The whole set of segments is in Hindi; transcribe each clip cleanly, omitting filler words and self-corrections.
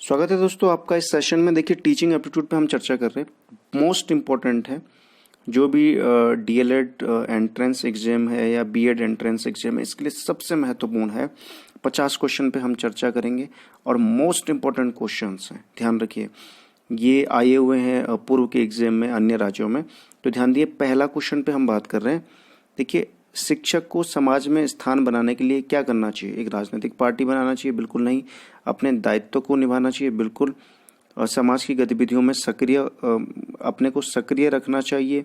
स्वागत है दोस्तों आपका इस सेशन में। देखिए टीचिंग एप्टीट्यूड पे हम चर्चा कर रहे हैं। मोस्ट इम्पॉर्टेंट है जो भी डीएलएड एंट्रेंस एग्जाम है या बीएड एंट्रेंस एग्जाम है, इसके लिए सबसे महत्वपूर्ण है। 50 क्वेश्चन पे हम चर्चा करेंगे और मोस्ट इम्पॉर्टेंट क्वेश्चंस हैं, ध्यान रखिए। ये आए हुए हैं पूर्व के एग्जाम में अन्य राज्यों में, तो ध्यान दिए। पहला क्वेश्चन पे हम बात कर रहे हैं। देखिए, शिक्षक को समाज में स्थान बनाने के लिए क्या करना चाहिए? एक राजनीतिक पार्टी बनाना चाहिए? बिल्कुल नहीं। अपने दायित्व को निभाना चाहिए? बिल्कुल। समाज की गतिविधियों में अपने को सक्रिय रखना चाहिए?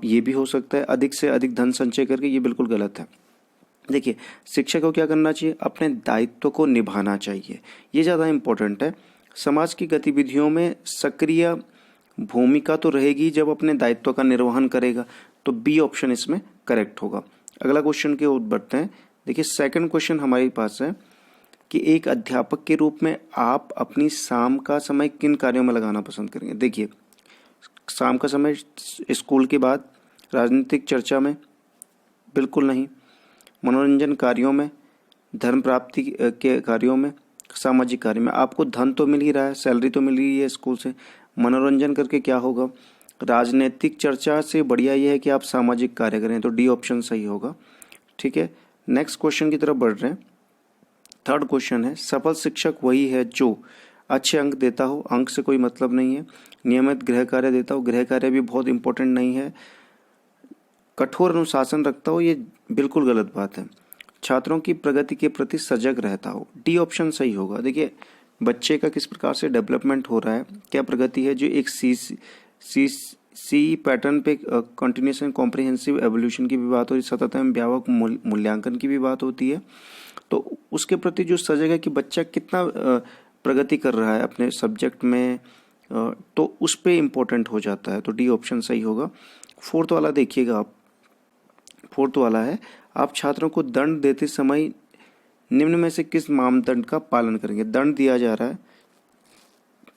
ये भी हो सकता है। अधिक से अधिक धन संचय करके? ये बिल्कुल गलत है। देखिए, शिक्षक को क्या करना चाहिए? अपने दायित्व को निभाना चाहिए, ये ज़्यादा इम्पोर्टेंट है। समाज की गतिविधियों में सक्रिय भूमिका तो रहेगी जब अपने दायित्व का निर्वहन करेगा, तो बी ऑप्शन इसमें करेक्ट होगा। अगला क्वेश्चन के ओर बढ़ते हैं। देखिए, सेकंड क्वेश्चन हमारे पास है कि एक अध्यापक के रूप में आप अपनी शाम का समय किन कार्यों में लगाना पसंद करेंगे? देखिए, शाम का समय स्कूल के बाद राजनीतिक चर्चा में? बिल्कुल नहीं। मनोरंजन कार्यों में, धर्म प्राप्ति के कार्यों में, सामाजिक कार्य में। आपको धन तो मिल ही रहा है, सैलरी तो मिल रही है स्कूल से, मनोरंजन करके क्या होगा? राजनीतिक चर्चा से बढ़िया यह है कि आप सामाजिक कार्य करें, तो डी ऑप्शन सही होगा। ठीक है, नेक्स्ट क्वेश्चन की तरफ बढ़ रहे हैं। थर्ड क्वेश्चन है, सफल शिक्षक वही है जो अच्छे अंक देता हो? अंक से कोई मतलब नहीं है। नियमित गृह कार्य देता हो? गृह कार्य भी बहुत इंपॉर्टेंट नहीं है। कठोर अनुशासन रखता हो? ये बिल्कुल गलत बात है। छात्रों की प्रगति के प्रति सजग रहता हो? डी ऑप्शन सही होगा। देखिए, बच्चे का किस प्रकार से डेवलपमेंट हो रहा है, क्या प्रगति है, जो एक सी पैटर्न पे कंटिन्यूएशन कॉम्प्रिहेंसिव एवोल्यूशन की भी बात हो रही है, सतत एवं व्यापक मूल्यांकन की भी बात होती है। तो उसके प्रति जो सजग है कि बच्चा कितना प्रगति कर रहा है अपने सब्जेक्ट में, तो उस पे इम्पोर्टेंट हो जाता है, तो डी ऑप्शन सही होगा। फोर्थ वाला देखिएगा आप। फोर्थ वाला है, आप छात्रों को दंड देते समय निम्न में से किस मानदंड का पालन करेंगे? दंड दिया जा रहा है,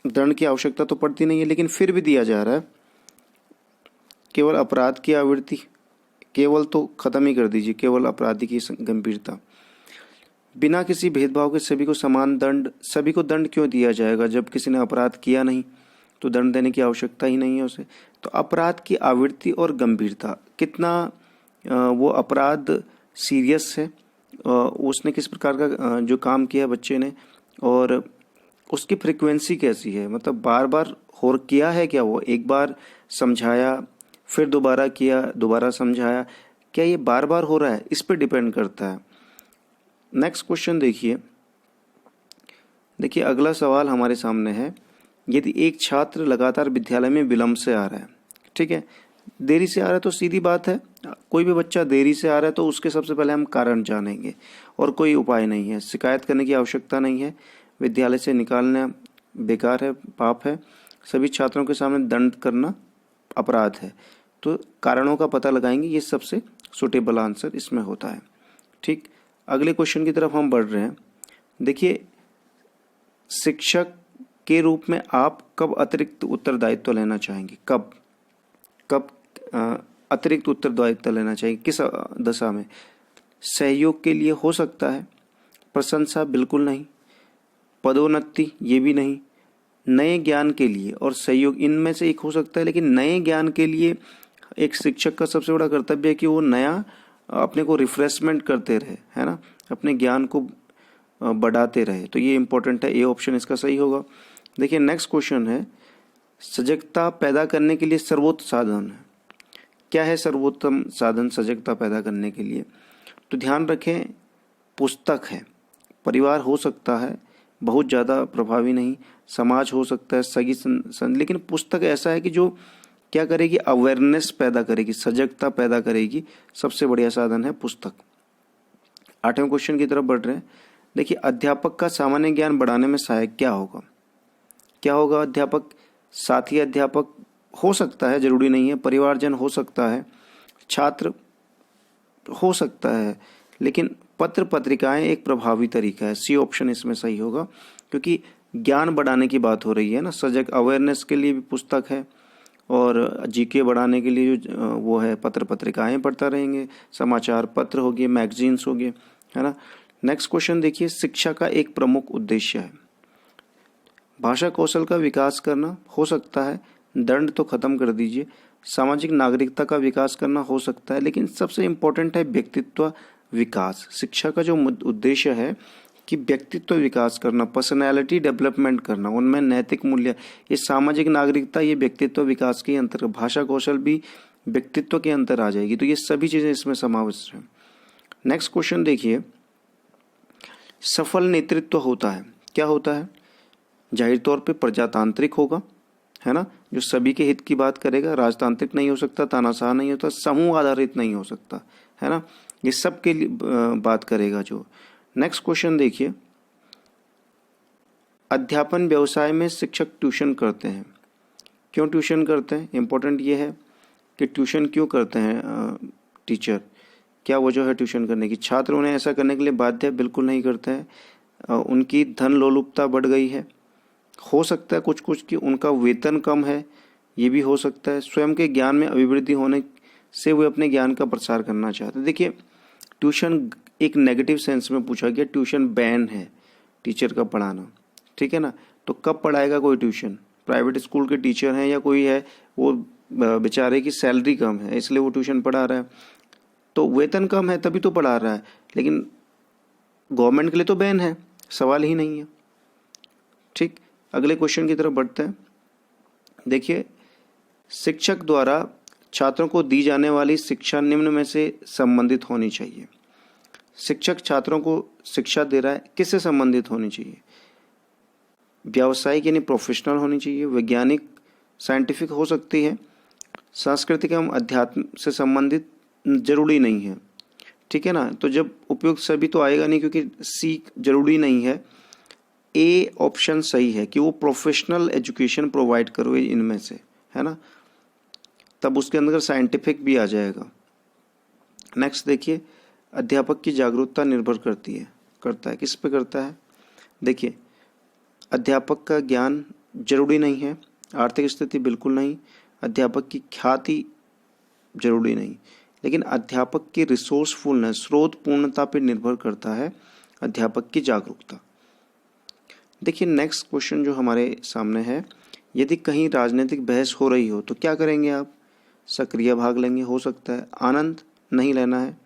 दंड की आवश्यकता तो पड़ती नहीं है, लेकिन फिर भी दिया जा रहा है। केवल अपराध की आवृत्ति, केवल तो खत्म ही कर दीजिए, केवल अपराधी की गंभीरता। बिना किसी भेदभाव के सभी को समान दंड, सभी को दंड क्यों दिया जाएगा जब किसी ने अपराध किया नहीं? तो दंड देने की आवश्यकता ही नहीं है उसे। तो अपराध की आवृत्ति और गंभीरता, कितना वो अपराध सीरियस है, उसने किस प्रकार का जो काम किया बच्चे ने, और उसकी फ्रिक्वेंसी कैसी है, मतलब बार बार हो किया है क्या, वो एक बार समझाया फिर दोबारा किया, दोबारा समझाया, क्या ये बार बार हो रहा है? इस पर डिपेंड करता है। नेक्स्ट क्वेश्चन देखिए। देखिए, अगला सवाल हमारे सामने है, यदि एक छात्र लगातार विद्यालय में विलंब से आ रहा है, ठीक है, देरी से आ रहा है, तो सीधी बात है, कोई भी बच्चा देरी से आ रहा है तो उसके सबसे पहले हम कारण जानेंगे, और कोई उपाय नहीं है। शिकायत करने की आवश्यकता नहीं है, विद्यालय से निकालना बेकार है, पाप है। सभी छात्रों के सामने दंड करना अपराध है। तो कारणों का पता लगाएंगे, ये सबसे सुटेबल आंसर इसमें होता है। ठीक, अगले क्वेश्चन की तरफ हम बढ़ रहे हैं। देखिए, शिक्षक के रूप में आप कब अतिरिक्त उत्तरदायित्व लेना चाहेंगे? कब अतिरिक्त उत्तरदायित्व लेना चाहिए, किस दशा में? सहयोग के लिए हो सकता है, प्रशंसा बिल्कुल नहीं, पदोन्नति ये भी नहीं, नए ज्ञान के लिए और सहयोग, इनमें से एक हो सकता है। लेकिन नए ज्ञान के लिए एक शिक्षक का सबसे बड़ा कर्तव्य है कि वो नया अपने को रिफ्रेशमेंट करते रहे, है ना, अपने ज्ञान को बढ़ाते रहे, तो ये इंपॉर्टेंट है। ए ऑप्शन इसका सही होगा। देखिए, नेक्स्ट क्वेश्चन है, सजगता पैदा करने के लिए सर्वोत्तम साधन है? क्या है सर्वोत्तम साधन सजगता पैदा करने के लिए? तो ध्यान रखें, पुस्तक है, परिवार हो सकता है, बहुत ज़्यादा प्रभावी नहीं, समाज हो सकता है, सगी लेकिन पुस्तक ऐसा है कि जो क्या करेगी? अवेयरनेस पैदा करेगी, सजगता पैदा करेगी। सबसे बढ़िया साधन है पुस्तक। 8वें क्वेश्चन की तरफ बढ़ रहे हैं। देखिए, अध्यापक का सामान्य ज्ञान बढ़ाने में सहायक क्या होगा? क्या होगा? अध्यापक, साथी अध्यापक हो सकता है, जरूरी नहीं है, परिवारजन हो सकता है, छात्र हो सकता है, लेकिन पत्र पत्रिकाएं एक प्रभावी तरीका है। सी ऑप्शन इसमें सही होगा, क्योंकि ज्ञान बढ़ाने की बात हो रही है ना। सजग अवेयरनेस के लिए भी पुस्तक है, और जीके बढ़ाने के लिए जो वो है, पत्र पत्रिकाएं पढ़ता रहेंगे, समाचार पत्र हो गए, मैगजीन्स हो गए, है ना। नेक्स्ट क्वेश्चन देखिए, शिक्षा का एक प्रमुख उद्देश्य है। भाषा कौशल का विकास करना हो सकता है, दंड तो खत्म कर दीजिए। सामाजिक नागरिकता का विकास करना हो सकता है, लेकिन सबसे इम्पोर्टेंट है व्यक्तित्व विकास। शिक्षा का जो उद्देश्य है कि व्यक्तित्व विकास करना, पर्सनैलिटी डेवलपमेंट करना, उनमें नैतिक मूल्य, ये सामाजिक नागरिकता ये व्यक्तित्व विकास के अंतर्गत, भाषा कौशल भी व्यक्तित्व के अंतर आ जाएगी। तो ये सभी चीज़ें इसमें समाविष्ट हैं। नेक्स्ट क्वेश्चन देखिए, सफल नेतृत्व होता है, क्या होता है? जाहिर तौर पे प्रजातांत्रिक होगा, है ना, जो सभी के हित की बात करेगा। राजतांत्रिक नहीं हो सकता, तानाशाह नहीं होता, समूह आधारित नहीं हो सकता, है ना, ये सब के लिए बात करेगा जो। नेक्स्ट क्वेश्चन देखिए, अध्यापन व्यवसाय में शिक्षक ट्यूशन करते हैं, क्यों ट्यूशन करते हैं? इंपॉर्टेंट ये है कि ट्यूशन क्यों करते हैं टीचर, क्या वजह है ट्यूशन करने की? छात्र उन्हें ऐसा करने के लिए बाध्य बिल्कुल नहीं करते हैं। उनकी धन लोलुपता बढ़ गई है, हो सकता है कुछ कुछ कि उनका वेतन कम है, ये भी हो सकता है। स्वयं के ज्ञान में अभिवृद्धि होने से वे अपने ज्ञान का प्रसार करना चाहते हैं। देखिए, ट्यूशन एक नेगेटिव सेंस में पूछा गया, ट्यूशन बैन है टीचर का पढ़ाना, ठीक है ना। तो कब पढ़ाएगा कोई ट्यूशन? प्राइवेट स्कूल के टीचर हैं या कोई है वो बेचारे की सैलरी कम है इसलिए वो ट्यूशन पढ़ा रहा है, तो वेतन कम है तभी तो पढ़ा रहा है, लेकिन गवर्नमेंट के लिए तो बैन है, सवाल ही नहीं है। ठीक, अगले क्वेश्चन की तरफ बढ़ते हैं। देखिए, शिक्षक द्वारा छात्रों को दी जाने वाली शिक्षा निम्न में से संबंधित होनी चाहिए। शिक्षक छात्रों को शिक्षा दे रहा है, किससे संबंधित होनी चाहिए? व्यावसायिक यानी प्रोफेशनल होनी चाहिए, वैज्ञानिक साइंटिफिक हो सकती है, सांस्कृतिक एवं अध्यात्म से संबंधित जरूरी नहीं है, ठीक है ना। तो जब उपयुक्त सभी तो आएगा नहीं, क्योंकि सी जरूरी नहीं है। ए ऑप्शन सही है कि वो प्रोफेशनल एजुकेशन प्रोवाइड करो इनमें से, है ना, तब उसके अंदर साइंटिफिक भी आ जाएगा। नेक्स्ट देखिए, अध्यापक की जागरूकता निर्भर करता है किस पे करता है? देखिए, अध्यापक का ज्ञान जरूरी नहीं है, आर्थिक स्थिति बिल्कुल नहीं, अध्यापक की ख्याति जरूरी नहीं, लेकिन अध्यापक की रिसोर्सफुलनेस, स्रोत पूर्णता पर निर्भर करता है अध्यापक की जागरूकता। देखिए, नेक्स्ट क्वेश्चन जो हमारे सामने है, यदि कहीं राजनीतिक बहस हो रही हो तो क्या करेंगे आप? सक्रिय भाग लेंगे, हो सकता है। आनंद नहीं लेना है,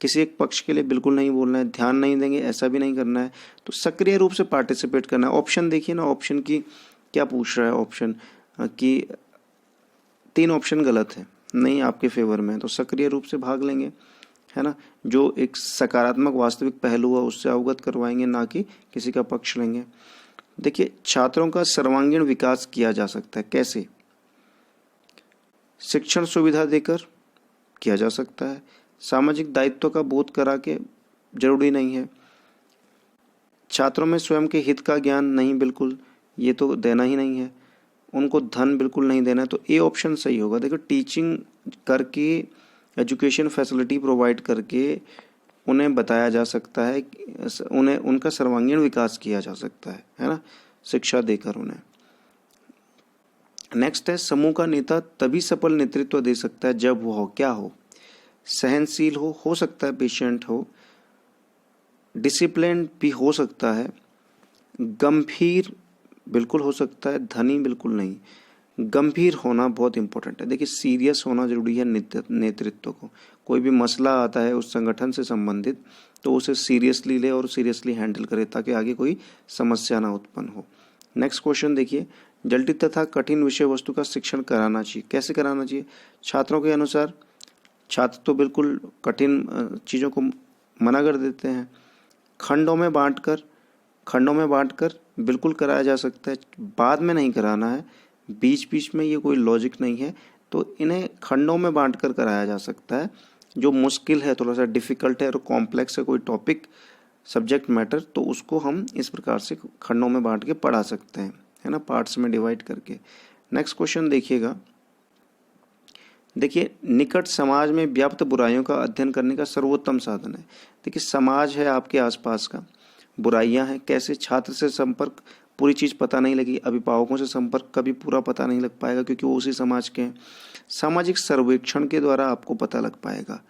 किसी एक पक्ष के लिए बिल्कुल नहीं बोलना है, ध्यान नहीं देंगे, ऐसा भी नहीं करना है, तो सक्रिय रूप से पार्टिसिपेट करना है। ऑप्शन देखिए ना, ऑप्शन की क्या पूछ रहा है? ऑप्शन की 3 ऑप्शन गलत है, नहीं आपके फेवर में है, तो सक्रिय रूप से भाग लेंगे, है ना। जो एक सकारात्मक वास्तविक पहलू है उससे अवगत करवाएंगे, ना कि किसी का पक्ष लेंगे। देखिए, छात्रों का सर्वांगीण विकास किया जा सकता है, कैसे? शिक्षण सुविधा देकर किया जा सकता है, सामाजिक दायित्व का बोध करा के जरूरी नहीं है, छात्रों में स्वयं के हित का ज्ञान नहीं, बिल्कुल ये तो देना ही नहीं है, उनको धन बिल्कुल नहीं देना है, तो ए ऑप्शन सही होगा। देखो, टीचिंग करके, एजुकेशन फैसिलिटी प्रोवाइड करके उन्हें बताया जा सकता है, उन्हें उनका सर्वांगीण विकास किया जा सकता है ना, शिक्षा देकर उन्हें। नेक्स्ट है, समूह का नेता तभी सफल नेतृत्व दे सकता है जब वो हो, क्या हो? सहनशील हो सकता है, पेशेंट हो, डिसिप्लिन भी हो सकता है, गंभीर बिल्कुल हो सकता है, धनी बिल्कुल नहीं। गंभीर होना बहुत इंपॉर्टेंट है। देखिए, सीरियस होना जरूरी है नेतृत्व को। कोई भी मसला आता है उस संगठन से संबंधित तो उसे सीरियसली ले और सीरियसली हैंडल करे, ताकि आगे कोई समस्या ना उत्पन्न हो। नेक्स्ट क्वेश्चन देखिए, जटिल तथा कठिन विषय वस्तु का शिक्षण कराना चाहिए, कैसे कराना चाहिए? छात्रों के अनुसार छात्र तो बिल्कुल कठिन चीज़ों को मना कर देते हैं। खंडों में बांटकर बिल्कुल कराया जा सकता है, बाद में नहीं कराना है, बीच बीच में ये कोई लॉजिक नहीं है, तो इन्हें खंडों में बांटकर कराया जा सकता है। जो मुश्किल है, थोड़ा सा डिफिकल्ट है और कॉम्प्लेक्स है कोई टॉपिक, सब्जेक्ट मैटर, तो उसको हम इस प्रकार से खंडों में बांट के पढ़ा सकते हैं, है ना, पार्ट्स में डिवाइड करके। नेक्स्ट क्वेश्चन देखिएगा, देखिए, निकट समाज में व्याप्त बुराइयों का अध्ययन करने का सर्वोत्तम साधन है। देखिए, समाज है आपके आसपास का, बुराइयां हैं, कैसे? छात्र से संपर्क, पूरी चीज़ पता नहीं लगी, अभिभावकों से संपर्क कभी पूरा पता नहीं लग पाएगा क्योंकि वो उसी समाज के हैं। सामाजिक सर्वेक्षण के द्वारा आपको पता लग पाएगा,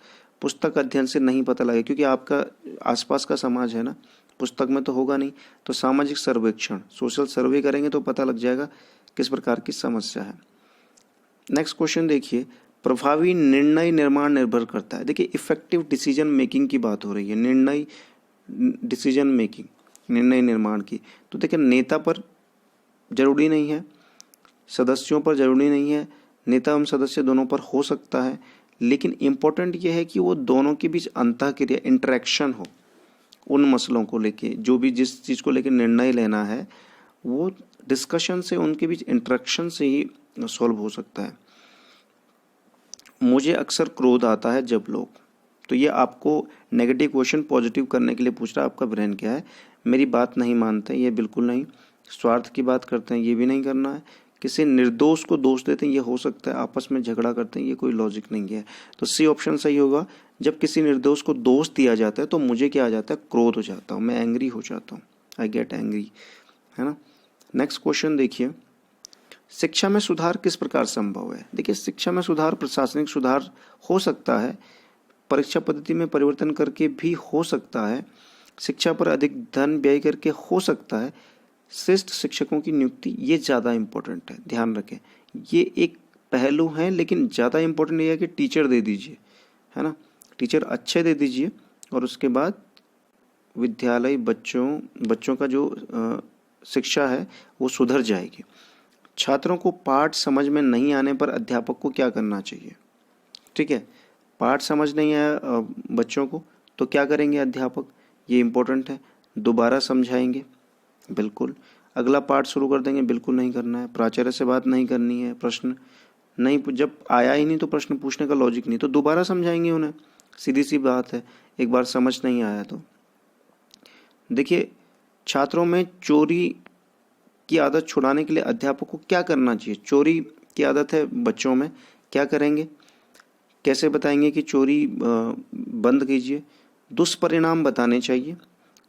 पुस्तक अध्ययन से नहीं पता लगेगा क्योंकि आपका आसपास का समाज है ना, पुस्तक में तो होगा नहीं, तो सामाजिक सर्वेक्षण, सोशल सर्वे करेंगे तो पता लग जाएगा किस प्रकार की समस्या है। नेक्स्ट क्वेश्चन देखिए, प्रभावी निर्णय निर्माण निर्भर करता है। देखिए इफेक्टिव डिसीजन मेकिंग की बात हो रही है, निर्णय डिसीजन मेकिंग, निर्णय निर्माण की। तो देखिए नेता पर जरूरी नहीं है, सदस्यों पर जरूरी नहीं है, नेता एवं सदस्य दोनों पर हो सकता है, लेकिन इम्पोर्टेंट ये है कि वो दोनों के बीच अंतःक्रिया, इंटरेक्शन हो। उन मसलों को लेके, जो भी जिस चीज़ को लेके निर्णय लेना है, वो डिस्कशन से, उनके बीच इंटरेक्शन से ही सॉल्व हो सकता है। मुझे अक्सर क्रोध आता है जब लोग, तो ये आपको नेगेटिव क्वेश्चन पॉजिटिव करने के लिए पूछ रहा है आपका ब्रेन क्या है। मेरी बात नहीं मानते, ये बिल्कुल नहीं। स्वार्थ की बात करते हैं, ये भी नहीं करना है। किसी निर्दोष को दोष देते हैं, ये हो सकता है। आपस में झगड़ा करते हैं, ये कोई लॉजिक नहीं है। तो सी ऑप्शन सही होगा। जब किसी निर्दोष को दोष दिया जाता है तो मुझे क्या आ जाता है, क्रोध हो जाता हूँ, मैं एंग्री हो जाता हूँ, आई गेट एंग्री, है ना। नेक्स्ट क्वेश्चन देखिए, शिक्षा में सुधार किस प्रकार संभव है। देखिए शिक्षा में सुधार, प्रशासनिक सुधार हो सकता है, परीक्षा पद्धति में परिवर्तन करके भी हो सकता है, शिक्षा पर अधिक धन व्यय करके हो सकता है, श्रेष्ठ शिक्षकों की नियुक्ति, ये ज़्यादा इम्पोर्टेंट है, ध्यान रखें। ये एक पहलू है, लेकिन ज़्यादा इम्पोर्टेंट ये है कि टीचर दे दीजिए, है ना, टीचर अच्छे दे दीजिए, और उसके बाद विद्यालय बच्चों का जो शिक्षा है वो सुधर जाएगी। छात्रों को पाठ समझ में नहीं आने पर अध्यापक को क्या करना चाहिए। ठीक है, पाठ समझ नहीं आया बच्चों को तो क्या करेंगे अध्यापक, ये इम्पोर्टेंट है। दोबारा समझाएंगे, बिल्कुल। अगला पाठ शुरू कर देंगे, बिल्कुल नहीं करना है। प्राचार्य से बात नहीं करनी है, प्रश्न नहीं, जब आया ही नहीं तो प्रश्न पूछने का लॉजिक नहीं, तो दोबारा समझाएंगे उन्हें, सीधी सी बात है। एक बार समझ नहीं आया तो देखिए, छात्रों में चोरी की आदत छुड़ाने के लिए अध्यापक को क्या करना चाहिए। चोरी की आदत है बच्चों में, क्या करेंगे, कैसे बताएंगे कि चोरी बंद कीजिए। दुष्परिणाम बताने चाहिए,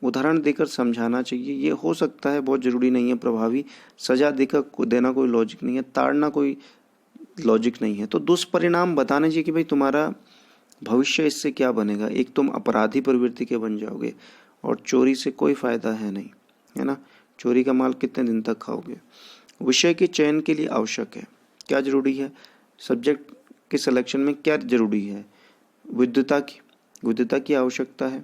उदाहरण देकर समझाना चाहिए, ये हो सकता है, बहुत ज़रूरी नहीं है। प्रभावी सजा देकर देना कोई लॉजिक नहीं है, ताड़ना कोई लॉजिक नहीं है। तो दुष्परिणाम बताने चाहिए कि भाई तुम्हारा भविष्य इससे क्या बनेगा, एक तुम अपराधी प्रवृत्ति के बन जाओगे, और चोरी से कोई फ़ायदा है नहीं, है ना। चोरी का माल कितने दिन तक खाओगे। विषय के चयन के लिए आवश्यक है, क्या जरूरी है, सब्जेक्ट के सिलेक्शन में क्या जरूरी है, विद्वता की आवश्यकता है,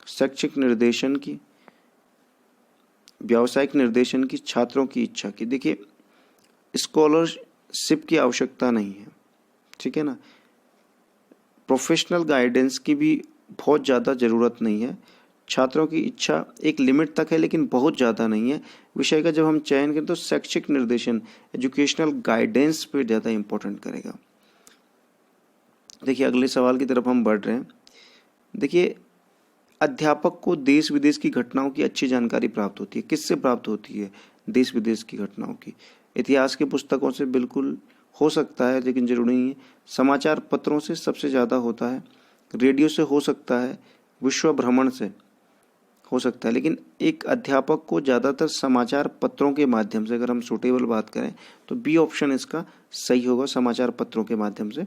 शैक्षिक निर्देशन की, व्यावसायिक निर्देशन की, छात्रों की इच्छा की। देखिए स्कॉलरशिप की आवश्यकता नहीं है, ठीक है ना। प्रोफेशनल गाइडेंस की भी बहुत ज़्यादा ज़रूरत नहीं है। छात्रों की इच्छा एक लिमिट तक है, लेकिन बहुत ज़्यादा नहीं है। विषय का जब हम चयन करें तो शैक्षिक निर्देशन, एजुकेशनल गाइडेंस पे ज़्यादा इम्पोर्टेंट करेगा। देखिए अगले सवाल की तरफ हम बढ़ रहे हैं। देखिए अध्यापक को देश विदेश की घटनाओं की अच्छी जानकारी प्राप्त होती है, किससे प्राप्त होती है, देश विदेश की घटनाओं की। इतिहास की पुस्तकों से बिल्कुल हो सकता है, लेकिन जरूरी नहीं है। समाचार पत्रों से सबसे ज़्यादा होता है, रेडियो से हो सकता है, विश्व भ्रमण से हो सकता है, लेकिन एक अध्यापक को ज़्यादातर समाचार पत्रों के माध्यम से, अगर हम सूटेबल बात करें तो बी ऑप्शन इसका सही होगा, समाचार पत्रों के माध्यम से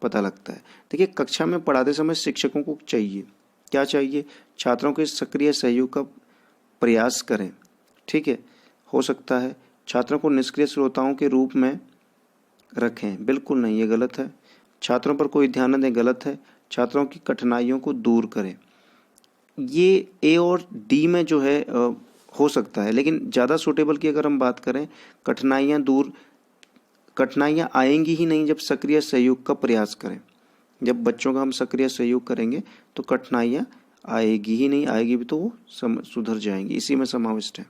पता लगता है। देखिए कक्षा में पढ़ाते समय शिक्षकों को चाहिए, क्या चाहिए, छात्रों के सक्रिय सहयोग का प्रयास करें, ठीक है। हो सकता है छात्रों को निष्क्रिय श्रोताओं के रूप में रखें, बिल्कुल नहीं, ये गलत है। छात्रों पर कोई ध्यान न दें, गलत है। छात्रों की कठिनाइयों को दूर करें, ये ए और डी में जो है हो सकता है, लेकिन ज़्यादा सूटेबल की अगर हम बात करें, कठिनाइयाँ आएंगी ही नहीं जब सक्रिय सहयोग का प्रयास करें। जब बच्चों का हम सक्रिय सहयोग करेंगे तो कठिनाइयाँ आएगी ही नहीं, आएगी भी तो वो सुधर जाएंगी, इसी में समाविष्ट है।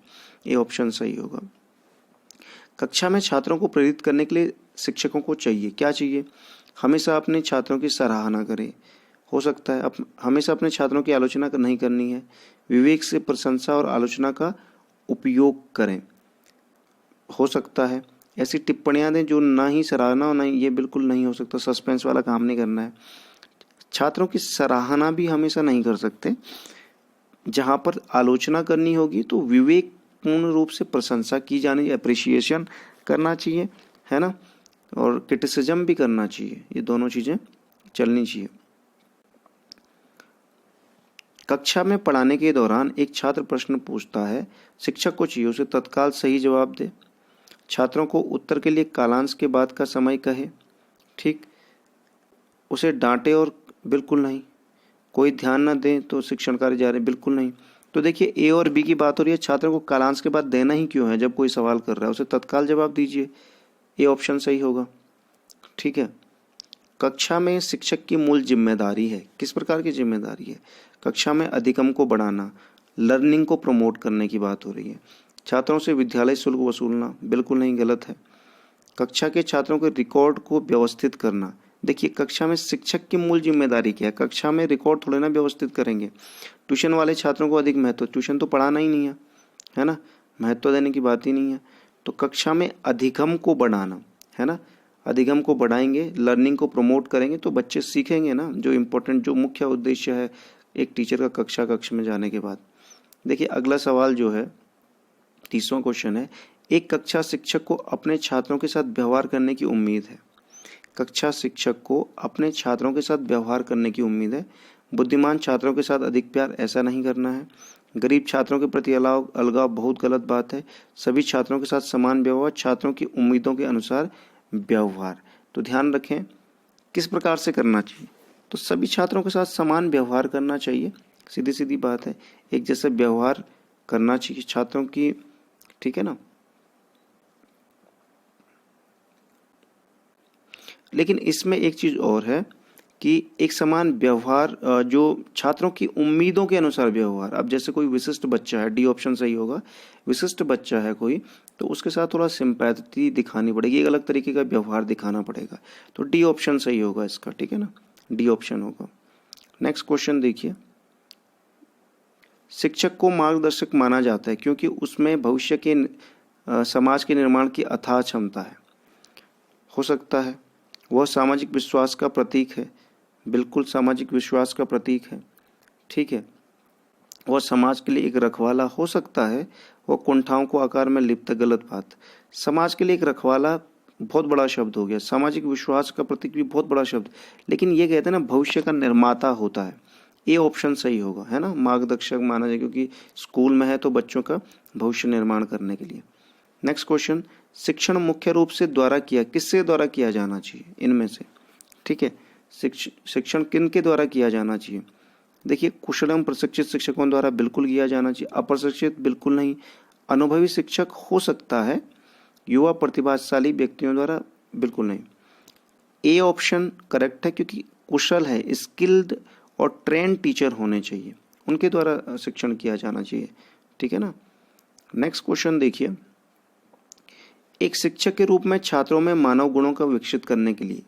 ये ऑप्शन सही होगा। कक्षा में छात्रों को प्रेरित करने के लिए शिक्षकों को चाहिए, क्या चाहिए, हमेशा अपने छात्रों की सराहना करें। हो सकता है हमेशा अपने छात्रों की आलोचना नहीं करनी है। विवेक से प्रशंसा और आलोचना का उपयोग करें। हो सकता है ऐसी टिप्पणियां दें जो ना ही सराहना और नहीं, ये बिल्कुल नहीं हो सकता, सस्पेंस वाला काम नहीं करना है। छात्रों की सराहना भी हमेशा नहीं कर सकते, जहाँ पर आलोचना करनी होगी तो विवेक पूर्ण रूप से प्रशंसा की जानी, अप्रिसिएशन करना चाहिए, है ना, और क्रिटिसिज्म भी करना चाहिए, ये दोनों चीज़ें चलनी चाहिए। कक्षा में पढ़ाने के दौरान एक छात्र प्रश्न पूछता है, शिक्षक को चाहिए उसे तत्काल सही जवाब दे, छात्रों को उत्तर के लिए कालांश के बाद का समय कहे, ठीक, उसे डांटे और बिल्कुल नहीं, कोई ध्यान न दे तो शिक्षण कार्य जारी, बिल्कुल नहीं। तो देखिए ए और बी की बात हो रही है, छात्रों को कालांश के बाद देना ही क्यों है जब कोई सवाल कर रहा है, उसे तत्काल जवाब दीजिए, ये ऑप्शन सही होगा, ठीक है। कक्षा में शिक्षक की मूल जिम्मेदारी है, किस प्रकार की जिम्मेदारी है, कक्षा में अधिगम को बढ़ाना, लर्निंग को प्रमोट करने की बात हो रही है। छात्रों से विद्यालय शुल्क वसूलना, बिल्कुल नहीं, गलत है। कक्षा के छात्रों के रिकॉर्ड को व्यवस्थित करना, देखिए कक्षा में शिक्षक की मूल जिम्मेदारी क्या है, कक्षा में रिकॉर्ड थोड़े ना व्यवस्थित करेंगे। ट्यूशन वाले छात्रों को अधिक महत्व, ट्यूशन तो पढ़ाना ही नहीं है ना, महत्व देने की बात ही नहीं है। तो कक्षा में अधिगम को बढ़ाना है ना, अधिगम को बढ़ाएंगे, लर्निंग को प्रमोट करेंगे तो बच्चे सीखेंगे ना, जो इम्पोर्टेंट, जो मुख्य उद्देश्य है एक टीचर का कक्ष में जाने के बाद। देखिए अगला सवाल जो है 30वां क्वेश्चन है, एक कक्षा शिक्षक को अपने छात्रों के साथ व्यवहार करने की उम्मीद है, कक्षा शिक्षक को अपने छात्रों के साथ व्यवहार करने की उम्मीद है, बुद्धिमान छात्रों के साथ अधिक प्यार, ऐसा नहीं करना है, गरीब छात्रों के प्रति अलगाव बहुत गलत बात है, सभी छात्रों के साथ समान व्यवहार, छात्रों की उम्मीदों के अनुसार व्यवहार। तो ध्यान रखें किस प्रकार से करना चाहिए, तो सभी छात्रों के साथ समान व्यवहार करना चाहिए, सीधी सीधी बात है, एक जैसे व्यवहार करना चाहिए छात्रों की, ठीक है ना। लेकिन इसमें एक चीज और है कि एक समान व्यवहार, जो छात्रों की उम्मीदों के अनुसार व्यवहार, अब जैसे कोई विशिष्ट बच्चा है, डी ऑप्शन सही होगा, विशिष्ट बच्चा है कोई, तो उसके साथ थोड़ा सिंपैथी दिखानी पड़ेगी, एक अलग तरीके का व्यवहार दिखाना पड़ेगा, तो डी ऑप्शन सही होगा इसका, ठीक है ना, डी ऑप्शन होगा। नेक्स्ट क्वेश्चन देखिए, शिक्षक को मार्गदर्शक माना जाता है क्योंकि उसमें भविष्य के समाज के निर्माण की अथाह क्षमता है, हो सकता है वह सामाजिक विश्वास का प्रतीक है, बिल्कुल सामाजिक विश्वास का प्रतीक है, ठीक है। वह समाज के लिए एक रखवाला, हो सकता है वह कुंठाओं को आकार में लिप्त, गलत बात, समाज के लिए एक रखवाला बहुत बड़ा शब्द हो गया, सामाजिक विश्वास का प्रतीक भी बहुत बड़ा शब्द, लेकिन ये कहते हैं ना भविष्य का निर्माता होता है, ये ऑप्शन सही होगा, है ना, मार्गदर्शक माना जाए क्योंकि स्कूल में है तो बच्चों का भविष्य निर्माण करने के लिए। नेक्स्ट क्वेश्चन, शिक्षण मुख्य रूप से किससे द्वारा किया जाना चाहिए इनमें से, ठीक है, शिक्षण किन के द्वारा किया जाना चाहिए, देखिए कुशल एवं प्रशिक्षित शिक्षकों द्वारा बिल्कुल किया जाना चाहिए, अप्रशिक्षित बिल्कुल नहीं, अनुभवी शिक्षक हो सकता है, युवा प्रतिभाशाली व्यक्तियों द्वारा बिल्कुल नहीं। ए ऑप्शन करेक्ट है क्योंकि कुशल है, स्किल्ड और ट्रेंड टीचर होने चाहिए, उनके द्वारा शिक्षण किया जाना चाहिए, ठीक है ना। नेक्स्ट क्वेश्चन देखिए, एक शिक्षक के रूप में छात्रों में मानव गुणों का विकसित करने के लिए,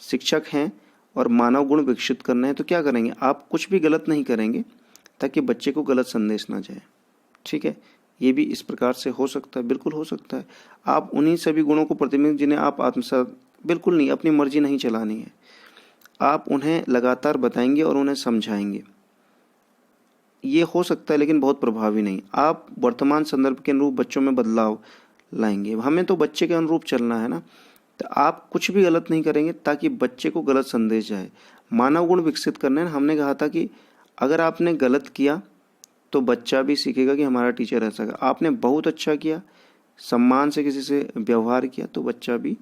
शिक्षक हैं और मानव गुण विकसित करना है तो क्या करेंगे, आप कुछ भी गलत नहीं करेंगे ताकि बच्चे को गलत संदेश ना जाए, ठीक है, ये भी इस प्रकार से हो सकता है, बिल्कुल हो सकता है। आप उन्हीं सभी गुणों को प्रतिबिंबित जिन्हें आप आत्मसात, बिल्कुल नहीं, अपनी मर्जी नहीं चलानी है, आप उन्हें लगातार बताएंगे और उन्हें समझाएंगे, ये हो सकता है लेकिन बहुत प्रभावी नहीं। आप वर्तमान संदर्भ के अनुरूप बच्चों में बदलाव लाएंगे, हमें तो बच्चे के अनुरूप चलना है ना, तो आप कुछ भी गलत नहीं करेंगे ताकि बच्चे को गलत संदेश जाए। मानव गुण विकसित करने हैं, हमने कहा था कि अगर आपने गलत किया तो बच्चा भी सीखेगा कि हमारा टीचर ऐसा है, आपने बहुत अच्छा किया, सम्मान से किसी से व्यवहार किया तो बच्चा भी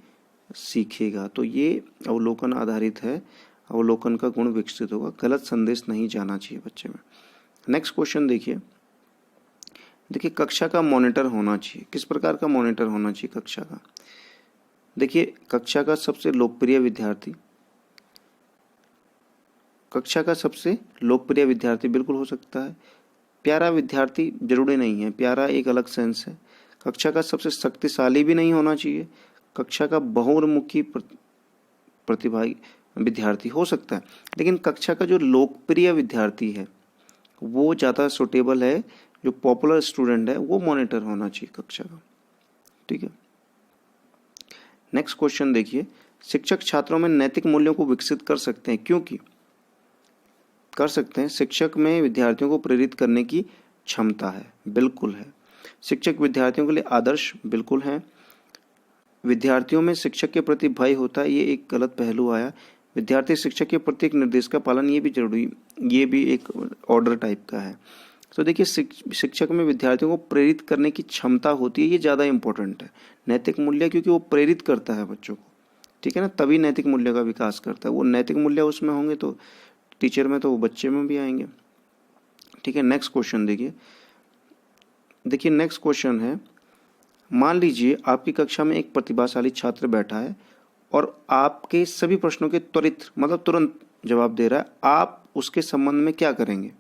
सीखेगा। तो ये अवलोकन आधारित है, अवलोकन का गुण विकसित होगा, गलत संदेश नहीं जाना चाहिए बच्चे में। नेक्स्ट क्वेश्चन देखिए, कक्षा का मॉनिटर होना चाहिए, किस प्रकार का मॉनिटर होना चाहिए कक्षा का, देखिए कक्षा का सबसे लोकप्रिय विद्यार्थी बिल्कुल हो सकता है, प्यारा विद्यार्थी जरूरी नहीं है, प्यारा एक अलग सेंस है, कक्षा का सबसे शक्तिशाली भी नहीं होना चाहिए, कक्षा का बहुमुखी प्रतिभागी विद्यार्थी हो सकता है, लेकिन कक्षा का जो लोकप्रिय विद्यार्थी है वो ज़्यादा सुटेबल है, जो पॉपुलर स्टूडेंट है वो मॉनिटर होना चाहिए कक्षा का, ठीक है। नेक्स्ट क्वेश्चन देखिए, शिक्षक छात्रों में नैतिक मूल्यों को विकसित कर सकते हैं, क्योंकि कर सकते हैं, शिक्षक में विद्यार्थियों को प्रेरित करने की क्षमता है, बिल्कुल है, शिक्षक विद्यार्थियों के लिए आदर्श बिल्कुल है, विद्यार्थियों में शिक्षक के प्रति भय होता है, ये एक गलत पहलू आया, विद्यार्थी शिक्षक के प्रत्येक निर्देश का पालन, ये भी जरूरी, ये भी एक ऑर्डर टाइप का है। तो देखिए शिक्षक में विद्यार्थियों को प्रेरित करने की क्षमता होती है, ये ज़्यादा इंपॉर्टेंट है। नैतिक मूल्य क्योंकि वो प्रेरित करता है बच्चों को, ठीक है ना, तभी नैतिक मूल्य का विकास करता है। वो नैतिक मूल्य उसमें होंगे तो टीचर में, तो वो बच्चे में भी आएंगे, ठीक है। नेक्स्ट क्वेश्चन देखिए नेक्स्ट क्वेश्चन है, मान लीजिए आपकी कक्षा में एक प्रतिभाशाली छात्र बैठा है और आपके सभी प्रश्नों के त्वरित मतलब तुरंत जवाब दे रहा है, आप उसके संबंध में क्या करेंगे?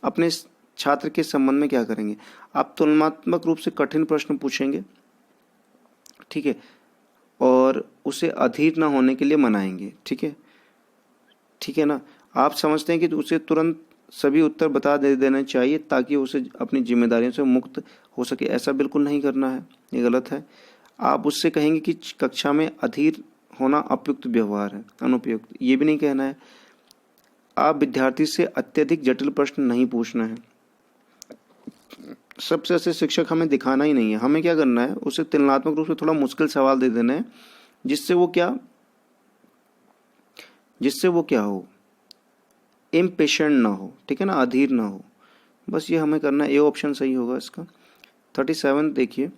अपने छात्र के संबंध में क्या करेंगे? आप तुलनात्मक रूप से कठिन प्रश्न पूछेंगे, ठीक है, और उसे अधीर न होने के लिए मनाएंगे, ठीक है ना। आप समझते हैं कि उसे तुरंत सभी उत्तर बता देना चाहिए ताकि उसे अपनी जिम्मेदारियों से मुक्त हो सके, ऐसा बिल्कुल नहीं करना है, ये गलत है। आप उससे कहेंगे कि कक्षा में अधीर होना उपयुक्त व्यवहार है, अनुपयुक्त, ये भी नहीं कहना है। आप विद्यार्थी से अत्यधिक जटिल प्रश्न नहीं पूछना है। सबसे अच्छे शिक्षक हमें दिखाना ही नहीं है, हमें क्या करना है, उसे तुलनात्मक रूप से थोड़ा मुश्किल सवाल दे देना है, जिससे वो क्या हो, इम्पेशेंट ना हो, ठीक है ना, अधीर ना हो, बस ये हमें करना है। ए ऑप्शन सही होगा इसका। 37 देखिए,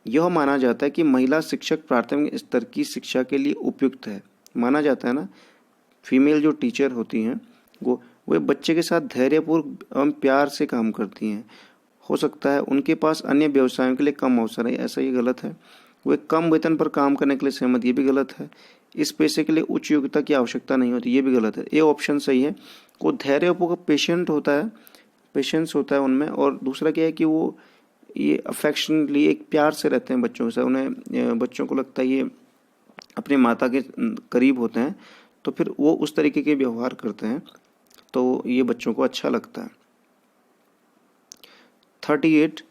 यह माना जाता है कि महिला शिक्षक प्राथमिक स्तर की शिक्षा के लिए उपयुक्त है। माना जाता है ना, फीमेल जो टीचर होती हैं वो बच्चे के साथ धैर्यपूर्वक एवं प्यार से काम करती हैं। हो सकता है उनके पास अन्य व्यवसायों के लिए कम अवसर है, ऐसा ये गलत है। वे कम वेतन पर काम करने के लिए सहमत, ये भी गलत है। इस पेशे के लिए उच्च योग्यता की आवश्यकता नहीं होती, ये भी गलत है। ये ऑप्शन सही है। वो धैर्यपूर्वक पेशेंस होता है उनमें। और दूसरा क्या है कि वो ये अफेक्शनली एक प्यार से रहते हैं बच्चों से, उन्हें बच्चों को लगता है ये अपने माता के करीब होते हैं, तो फिर वो उस तरीके के व्यवहार करते हैं, तो ये बच्चों को अच्छा लगता है। 38,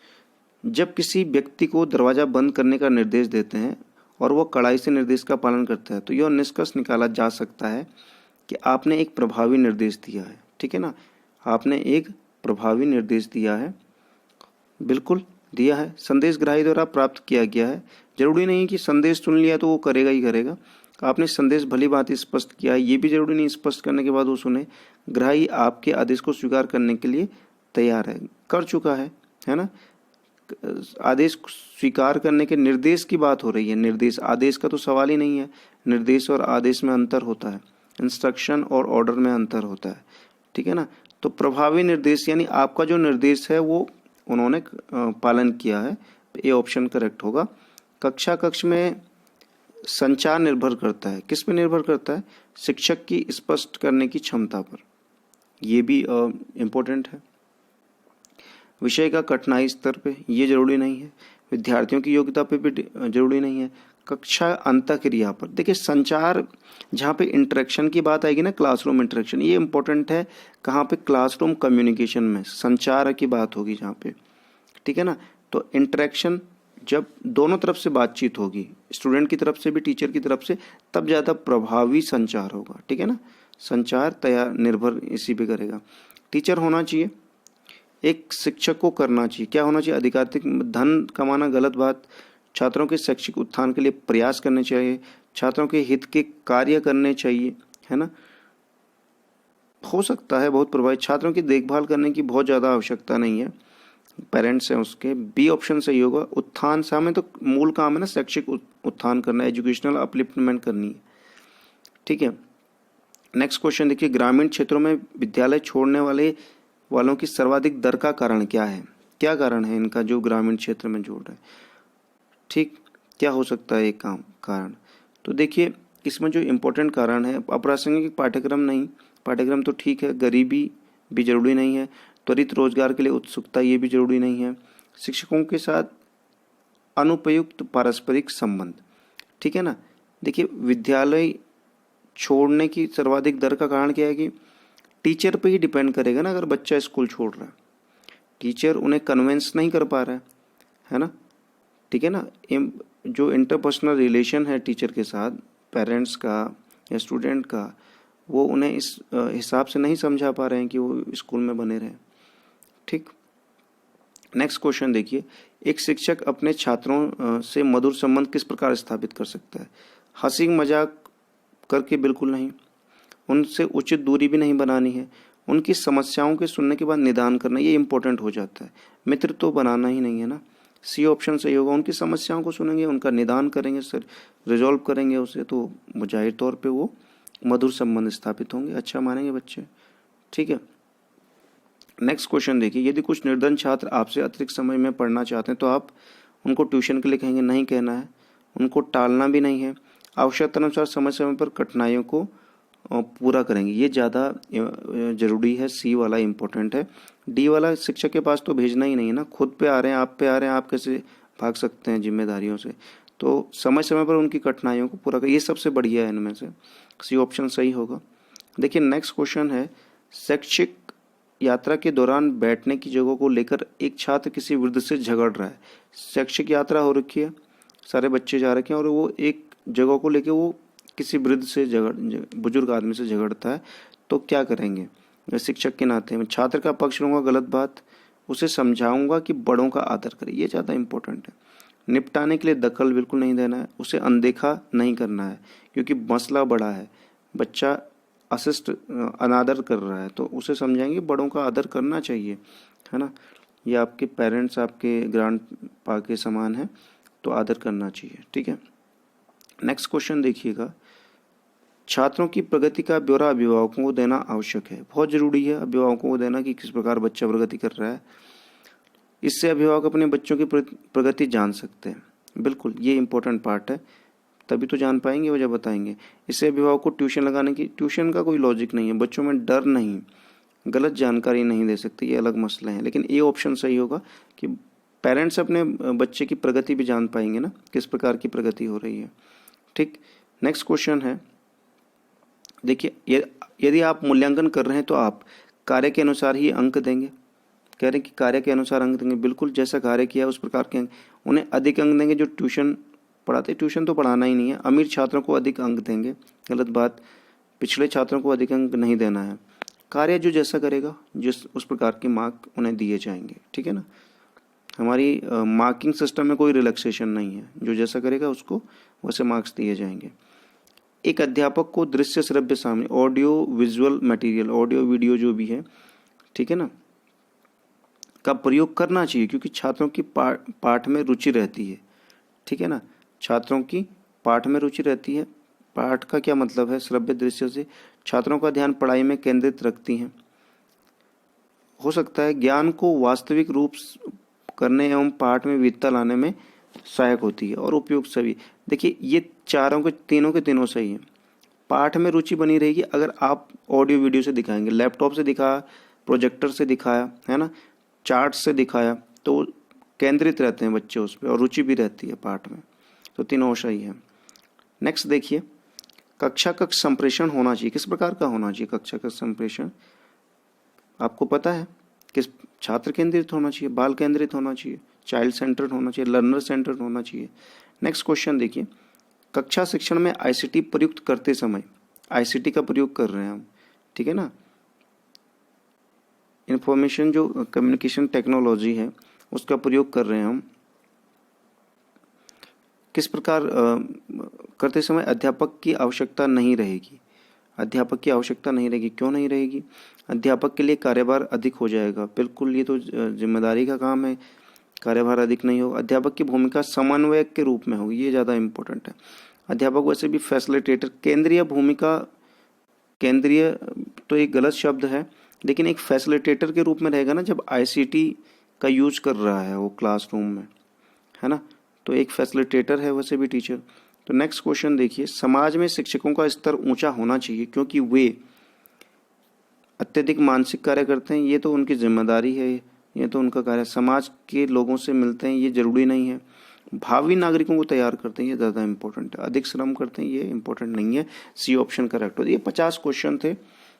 जब किसी व्यक्ति को दरवाजा बंद करने का निर्देश देते हैं और वह कड़ाई से निर्देश का पालन करता है, तो यह निष्कर्ष निकाला जा सकता है कि आपने एक प्रभावी निर्देश दिया है, ठीक है ना, आपने एक प्रभावी निर्देश दिया है, बिल्कुल दिया है, संदेश ग्राही द्वारा प्राप्त किया गया है। जरूरी नहीं कि संदेश सुन लिया तो वो करेगा ही करेगा, आपने संदेश भली बात स्पष्ट किया है, ये भी जरूरी नहीं स्पष्ट करने के बाद वो सुने। ग्राही आपके आदेश को स्वीकार करने के लिए तैयार है, कर चुका है ना। आदेश स्वीकार करने के निर्देश की बात हो रही है, निर्देश, आदेश का तो सवाल ही नहीं है। निर्देश और आदेश में अंतर होता है, इंस्ट्रक्शन और ऑर्डर में अंतर होता है, ठीक है ना। तो प्रभावी निर्देश यानी आपका जो निर्देश है वो उन्होंने पालन किया है, ये ऑप्शन करेक्ट होगा। कक्ष में संचार निर्भर करता है, किस पे निर्भर करता है? शिक्षक की स्पष्ट करने की क्षमता पर, ये भी इम्पोर्टेंट है। विषय का कठिनाई स्तर पे, ये जरूरी नहीं है। विद्यार्थियों की योग्यता पे भी जरूरी नहीं है। कक्षा अंतःक्रिया पर, देखिए संचार, जहाँ पे इंटरेक्शन की बात आएगी ना, क्लासरूम इंटरेक्शन, ये इंपॉर्टेंट है। कहाँ पे? क्लासरूम कम्युनिकेशन में संचार की बात होगी जहाँ पे, ठीक है ना। तो इंटरेक्शन जब दोनों तरफ से बातचीत होगी, स्टूडेंट की तरफ से भी टीचर की तरफ से, तब ज़्यादा प्रभावी संचार होगा, ठीक है ना। संचार तैयार निर्भर इसी पे करेगा। टीचर होना चाहिए, एक शिक्षक को करना चाहिए, क्या होना चाहिए? अधिकाधिक धन कमाना गलत बात। छात्रों के शैक्षिक उत्थान के लिए प्रयास करने चाहिए, छात्रों के हित के कार्य करने चाहिए, है ना। हो सकता है बहुत प्रभावित, छात्रों की देखभाल करने की बहुत ज़्यादा आवश्यकता नहीं है, पेरेंट्स हैं उसके। बी ऑप्शन सही होगा। उत्थान सामने तो मूल काम है ना, शैक्षिक उत्थान करना, एजुकेशनल अपलिफ्टमेंट करनी है, ठीक है। नेक्स्ट क्वेश्चन देखिए, ग्रामीण क्षेत्रों में विद्यालय छोड़ने वालों की सर्वाधिक दर का कारण क्या है? क्या कारण है इनका जो ग्रामीण क्षेत्र में जोड़ रहा है? ठीक, क्या हो सकता है एक कारण? तो देखिए इसमें जो इम्पोर्टेंट कारण है, अप्रासंगिक पाठ्यक्रम नहीं, पाठ्यक्रम तो ठीक है, गरीबी भी जरूरी नहीं है, त्वरित रोजगार के लिए उत्सुकता, ये भी जरूरी नहीं है, शिक्षकों के साथ अनुपयुक्त पारस्परिक संबंध, ठीक है ना। देखिए विद्यालय छोड़ने की सर्वाधिक दर का कारण क्या है कि टीचर पे ही डिपेंड करेगा ना। अगर बच्चा स्कूल छोड़ रहा है, टीचर उन्हें कन्विंस नहीं कर पा रहा है ना, ठीक है ना। जो इंटरपर्सनल रिलेशन है टीचर के साथ, पेरेंट्स का या स्टूडेंट का, वो उन्हें इस हिसाब से नहीं समझा पा रहे हैं कि वो स्कूल में बने रहें, ठीक। नेक्स्ट क्वेश्चन देखिए, एक शिक्षक अपने छात्रों से मधुर संबंध किस प्रकार स्थापित कर सकता है? हंसी मजाक करके बिल्कुल नहीं, उनसे उचित दूरी भी नहीं बनानी है, उनकी समस्याओं के सुनने के बाद निदान करना, ये इंपॉर्टेंट हो जाता है। मित्र तो बनाना ही नहीं है ना, सी ऑप्शन सही होगा। उनकी समस्याओं को सुनेंगे, उनका निदान करेंगे, सर रिजॉल्व करेंगे उसे, तो जाहिर तौर पे वो मधुर संबंध स्थापित होंगे, अच्छा मानेंगे बच्चे। ठीक है, नेक्स्ट क्वेश्चन देखिए, यदि कुछ निर्धन छात्र आपसे अतिरिक्त समय में पढ़ना चाहते हैं तो आप उनको ट्यूशन के लिए कहेंगे? नहीं कहना है, उनको टालना भी नहीं है, आवश्यकता अनुसार समय समय पर कठिनाइयों को पूरा करेंगे, ये ज़्यादा जरूरी है। सी वाला इम्पोर्टेंट है। डी वाला शिक्षक के पास तो भेजना ही नहीं है ना, खुद पे आ रहे हैं, आप पे आ रहे हैं, आप कैसे भाग सकते हैं जिम्मेदारियों से। तो समय समय पर उनकी कठिनाइयों को पूरा कर, ये सबसे बढ़िया है इनमें से, सी ऑप्शन सही होगा। देखिए नेक्स्ट क्वेश्चन है, शैक्षिक यात्रा के दौरान बैठने की जगह को लेकर एक छात्र किसी वृद्ध से झगड़ रहा है। शैक्षिक यात्रा हो रखी है, सारे बच्चे जा रखे हैं, और वो एक जगह को लेकर वो किसी वृद्ध से बुजुर्ग आदमी से झगड़ता है, तो क्या करेंगे? शिक्षक के नाते मैं छात्र का पक्ष लूंगा, गलत बात, उसे समझाऊंगा कि बड़ों का आदर करे, ये ज़्यादा इंपॉर्टेंट है। निपटाने के लिए दखल बिल्कुल नहीं देना है, उसे अनदेखा नहीं करना है, क्योंकि मसला बड़ा है, बच्चा अनादर कर रहा है, तो उसे समझाएंगे बड़ों का आदर करना चाहिए, है ना। ये आपके पेरेंट्स, आपके ग्रैंड पा के समान है, तो आदर करना चाहिए। ठीक है, नेक्स्ट क्वेश्चन देखिएगा, छात्रों की प्रगति का ब्यौरा अभिभावकों को देना आवश्यक है। बहुत जरूरी है अभिभावकों को देना कि किस प्रकार बच्चा प्रगति कर रहा है, इससे अभिभावक अपने बच्चों की प्रगति जान सकते हैं। बिल्कुल, ये इंपॉर्टेंट पार्ट है, तभी तो जान पाएंगे वजह बताएंगे। इससे अभिभावक को ट्यूशन लगाने की, ट्यूशन का कोई लॉजिक नहीं है, बच्चों में डर नहीं, गलत जानकारी नहीं दे सकते, ये अलग मसले हैं। लेकिन ये ऑप्शन सही होगा कि पेरेंट्स अपने बच्चे की प्रगति भी जान पाएंगे ना, किस प्रकार की प्रगति हो रही है। ठीक, नेक्स्ट क्वेश्चन है, देखिए यदि आप मूल्यांकन कर रहे हैं तो आप कार्य के अनुसार ही अंक देंगे। कह रहे हैं कि कार्य के अनुसार अंक देंगे, बिल्कुल जैसा कार्य किया उस प्रकार के अंक, उन्हें अधिक अंक देंगे जो ट्यूशन पढ़ाते। ट्यूशन तो पढ़ाना ही नहीं है, अमीर छात्रों को अधिक अंक देंगे, गलत बात, पिछले छात्रों को अधिक अंक नहीं देना है। कार्य जो जैसा करेगा जिस उस प्रकार के मार्क उन्हें दिए जाएंगे। ठीक है ना, हमारी मार्किंग सिस्टम में कोई रिलैक्सेशन नहीं है, जो जैसा करेगा उसको वैसे मार्क्स दिए जाएंगे। एक अध्यापक को दृश्य श्रव्य सामने, audio visual material, audio video जो भी है, ठीक है ना, का प्रयोग करना चाहिए, क्योंकि छात्रों की पाठ में रुचि रहती है। ठीक है ना, छात्रों की पाठ में रुचि रहती है। पाठ का क्या मतलब है? श्रव्य दृश्य से छात्रों का ध्यान पढ़ाई में केंद्रित रखती हैं। हो सकता है ज्ञान को वास्तविक रूप करने एवं पाठ में विविधता लाने में सहायक होती है और उपयुक्त सभी। देखिए ये तीनों के तीनों सही है। पाठ में रुचि बनी रहेगी अगर आप ऑडियो वीडियो से दिखाएंगे, लैपटॉप से दिखाया, प्रोजेक्टर से दिखाया, है ना, चार्ट से दिखाया, तो केंद्रित रहते हैं बच्चे उस पर और रुचि भी रहती है पाठ में, तो तीनों सही है। नेक्स्ट देखिए, कक्षा कक्ष संप्रेषण होना चाहिए, किस प्रकार का होना चाहिए कक्षा कक्ष संप्रेषण? आपको पता है, किस छात्र केंद्रित होना चाहिए, बाल केंद्रित होना चाहिए, चाइल्ड सेंटर्ड होना चाहिए, लर्नर सेंटर्ड होना चाहिए। नेक्स्ट क्वेश्चन देखिए, कक्षा शिक्षण में आईसीटी प्रयुक्त करते समय, आईसीटी का प्रयोग कर रहे हैं हम, ठीक है ना, इंफॉर्मेशन जो कम्युनिकेशन टेक्नोलॉजी है उसका प्रयोग कर रहे हैं हम, किस प्रकार करते समय अध्यापक की आवश्यकता नहीं रहेगी। अध्यापक की आवश्यकता नहीं रहेगी, क्यों नहीं रहेगी? अध्यापक के लिए कार्यभार अधिक हो जाएगा, बिल्कुल ये तो जिम्मेदारी का काम है, कार्यभार अधिक नहीं होगा। अध्यापक की भूमिका समन्वयक के रूप में होगी, ये ज़्यादा इंपॉर्टेंट है। अध्यापक वैसे भी फैसिलिटेटर, केंद्रीय भूमिका, केंद्रीय तो एक गलत शब्द है, लेकिन एक फैसिलिटेटर के रूप में रहेगा ना, जब आईसीटी का यूज कर रहा है वो क्लासरूम में, है ना, तो एक फैसिलिटेटर है वैसे भी टीचर। तो नेक्स्ट क्वेश्चन देखिए, समाज में शिक्षकों का स्तर ऊंचा होना चाहिए क्योंकि वे अत्यधिक मानसिक कार्य करते हैं, ये तो उनकी जिम्मेदारी है, ये तो उनका कार्य। समाज के लोगों से मिलते हैं, ये जरूरी नहीं है। भावी नागरिकों को तैयार करते हैं, ये ज़्यादा इंपॉर्टेंट है। अधिक श्रम करते हैं, ये इंपॉर्टेंट नहीं है। सी ऑप्शन करेक्ट हो। ये 50 क्वेश्चन थे,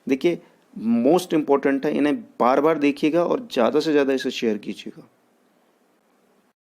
देखिए मोस्ट इंपॉर्टेंट है, इन्हें बार बार देखिएगा और ज़्यादा से ज़्यादा इसे शेयर कीजिएगा।